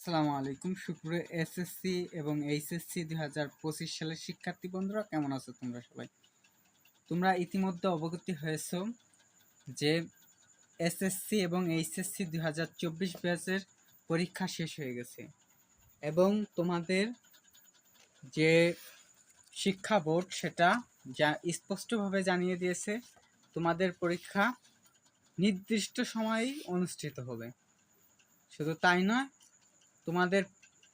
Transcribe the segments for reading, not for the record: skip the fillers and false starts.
আসসালামু আলাইকুম। সুপ্রিয় এসএসসি এবং এইচএসসি 2025 সালের শিক্ষার্থী বন্ধুরা, কেমন আছো তোমরা সবাই? তোমরা ইতিমধ্যে অবগত হয়েছো যে এসএসসি এবং এইচএসসি 2024 ব্যাচের পরীক্ষা শেষ হয়ে গেছে এবং তোমাদের যে শিক্ষা বোর্ড সেটা স্পষ্টভাবে জানিয়ে দিয়েছে তোমাদের পরীক্ষা নির্দিষ্ট সময়েই অনুষ্ঠিত হবে। শুধু তাই নয়, তোমাদের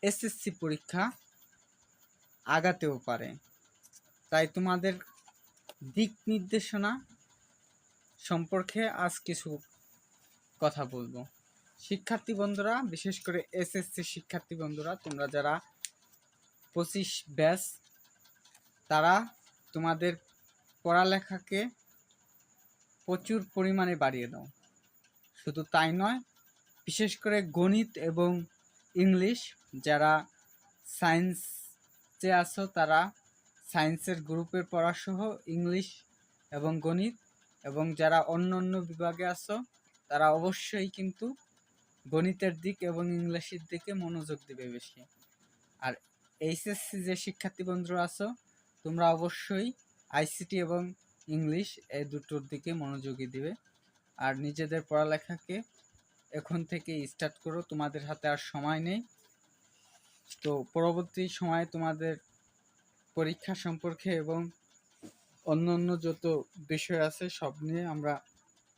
এসএসসি পরীক্ষা আগাতেও পারে। তাই তোমাদের দিক নির্দেশনা সম্পর্কে আজ কিছু কথা বলবো। শিক্ষার্থী বন্ধুরা, বিশেষ করে এসএসসি শিক্ষার্থী বন্ধুরা, তোমরা যারা 25 ব্যাচ, তারা তোমাদের পড়ালেখাকে প্রচুর পরিমাণে বাড়িয়ে দাও। শুধু তাই নয়, বিশেষ করে গণিত এবং ইংলিশ, যারা সায়েন্সে আছো তারা সায়েন্সের গ্রুপের পড়াসহ ইংলিশ এবং গণিত, এবং যারা অন্য অন্য বিভাগে আছো তারা অবশ্যই কিন্তু গণিতের দিক এবং ইংলিশের দিকে মনোযোগ দিবে বেশি। আর এইচএসসি যে শিক্ষার্থী বন্ধুরা আছো, তোমরা অবশ্যই আইসিটি এবং ইংলিশ এই দুটোর দিকে মনোযোগী দিবে। আর নিজেদের পড়ালেখাকে এখন থেকে স্টার্ট করো, তোমাদের হাতে আর সময় নেই। তো পরবর্তী সময়ে তোমাদের পরীক্ষা সম্পর্কে এবং অন্য অন্য যত বিষয় আছে সব নিয়ে আমরা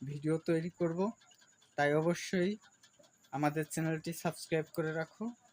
ভিডিও তৈরি করব। তাই অবশ্যই আমাদের চ্যানেলটি সাবস্ক্রাইব করে রাখো।